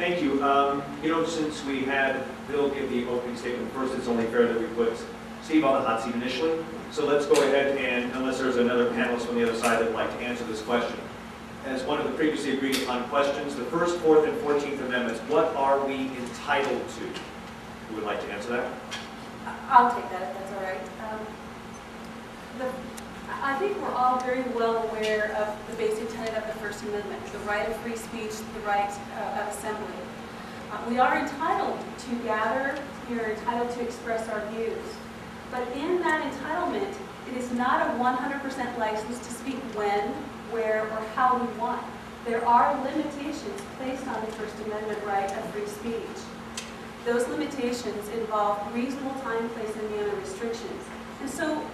Thank you. Since we had Bill give the opening statement first, it's only fair that we put Steve on the hot seat initially. So let's go ahead and, unless there's another panelist from the other side that would like to answer this question. As one of the previously agreed upon questions, the First, Fourth, and 14th Amendments, what are we entitled to? Who would like to answer that? I'll take that if that's all right. I think we're all very well aware of the basic tenet of the First Amendment, the right of free speech, the right of assembly. We are entitled to gather, we are entitled to express our views. But in that entitlement, it is not a 100% license to speak when, where, or how we want. There are limitations placed on the First Amendment right of free speech. Those limitations involve reasonable time, place, and manner restrictions. And so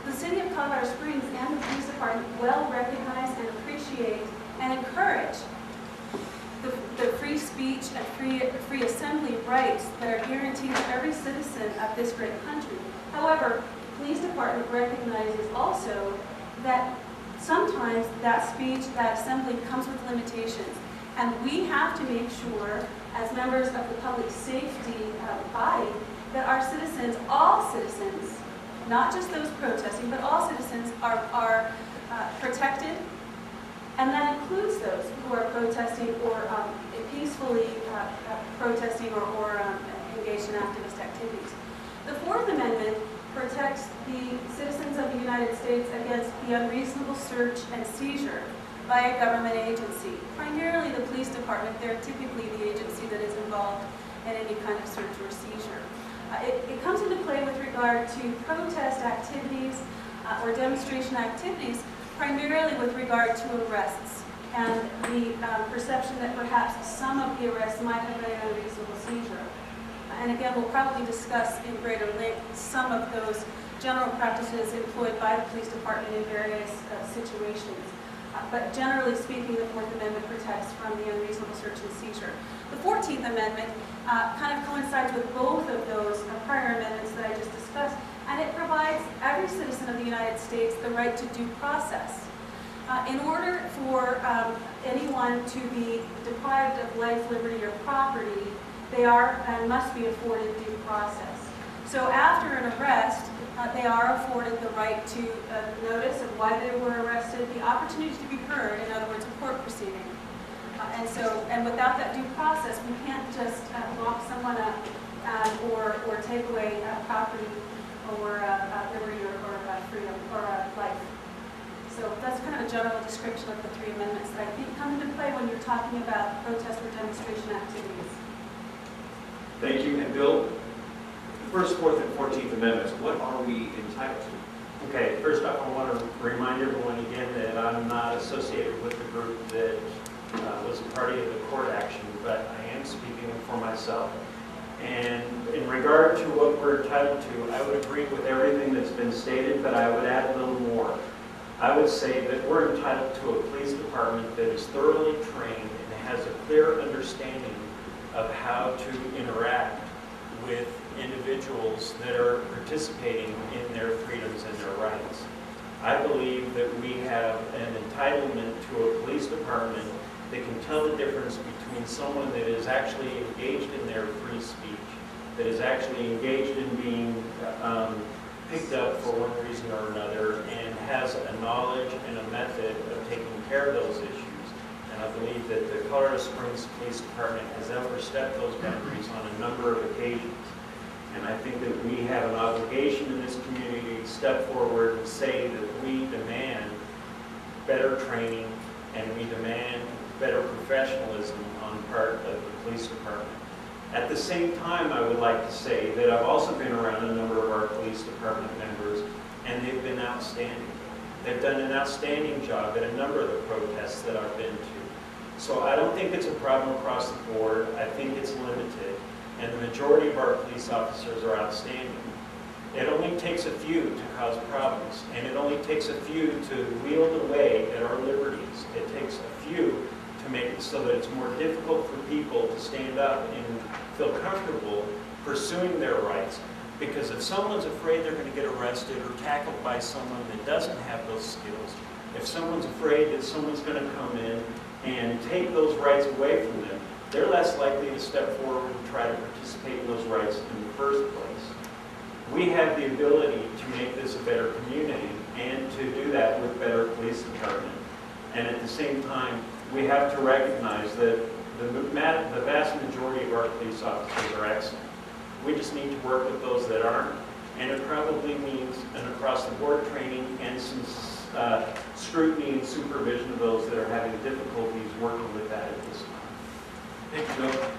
the City of Colorado Springs and the Police Department well recognize and appreciate and encourage the free speech and free assembly rights that are guaranteed to every citizen of this great country. However, the Police Department recognizes also that sometimes that speech, that assembly comes with limitations. And we have to make sure, as members of the public safety body, that our citizens, all citizens, not just those protesting, but all citizens are protected, and that includes those who are protesting or peacefully protesting or engaged in activist activities. The Fourth Amendment protects the citizens of the United States against the unreasonable search and seizure by a government agency. Primarily the police department, they're typically the agency that is involved in any kind of search or seizure. It comes into play with regard to protest activities or demonstration activities, primarily with regard to arrests and the perception that perhaps some of the arrests might have been an unreasonable seizure. And again, we'll probably discuss in greater length some of those general practices employed by the police department in various situations. But generally speaking, the Fourth Amendment protects from the unreasonable search and seizure. The 14th Amendment kind of coincides with both of those prior amendments that I just discussed, and it provides every citizen of the United States the right to due process. In order for anyone to be deprived of life, liberty, or property, they are and must be afforded due process. So after an arrest, they are afforded the right to notice of why they were arrested, the opportunity to be heard, in other words, a court proceeding. And without that due process, we can't just lock someone up or take away property or liberty or freedom or life. So that's kind of a general description of the three amendments that I think come into play when you're talking about protest or demonstration activities. Thank you. And Bill, the First, Fourth, and 14th Amendments, what are we entitled to? Okay, first off, I want to remind everyone again that I'm not associated with the group that was a party of the court action, but I am speaking for myself. And in regard to what we're entitled to, I would agree with everything that's been stated, but I would add a little more. I would say that we're entitled to a police department that is thoroughly trained and has a clear understanding of how to interact with individuals that are participating in their freedoms and their rights. I believe that we have an entitlement to a police department that can tell the difference between someone that is actually engaged in their free speech, that is actually engaged in being picked up for one reason or another, and has a knowledge and a method of taking care of those issues. And I believe that the Colorado Springs Police Department has overstepped those boundaries on a number of occasions. And I think that we have an obligation in this community to step forward and say that we demand better training and we demand better professionalism on part of the police department. At the same time, I would like to say that I've also been around a number of our police department members, and they've been outstanding. They've done an outstanding job at a number of the protests that I've been to. So I don't think it's a problem across the board. I think it's limited. And the majority of our police officers are outstanding. It only takes a few to cause problems, and it only takes a few to wield away at our liberties. It takes a few to make it so that it's more difficult for people to stand up and feel comfortable pursuing their rights. Because if someone's afraid they're going to get arrested or tackled by someone that doesn't have those skills, if someone's afraid that someone's going to come in and take those rights away from them, they're less likely to step forward and try to participate in those rights in the first place. We have the ability to make this a better community and to do that with better police department. And at the same time, we have to recognize that the vast majority of our police officers are excellent. We just need to work with those that aren't, and it probably means an across-the-board training and some scrutiny and supervision of those that are having difficulties working with that at this time. Thank you, Bill.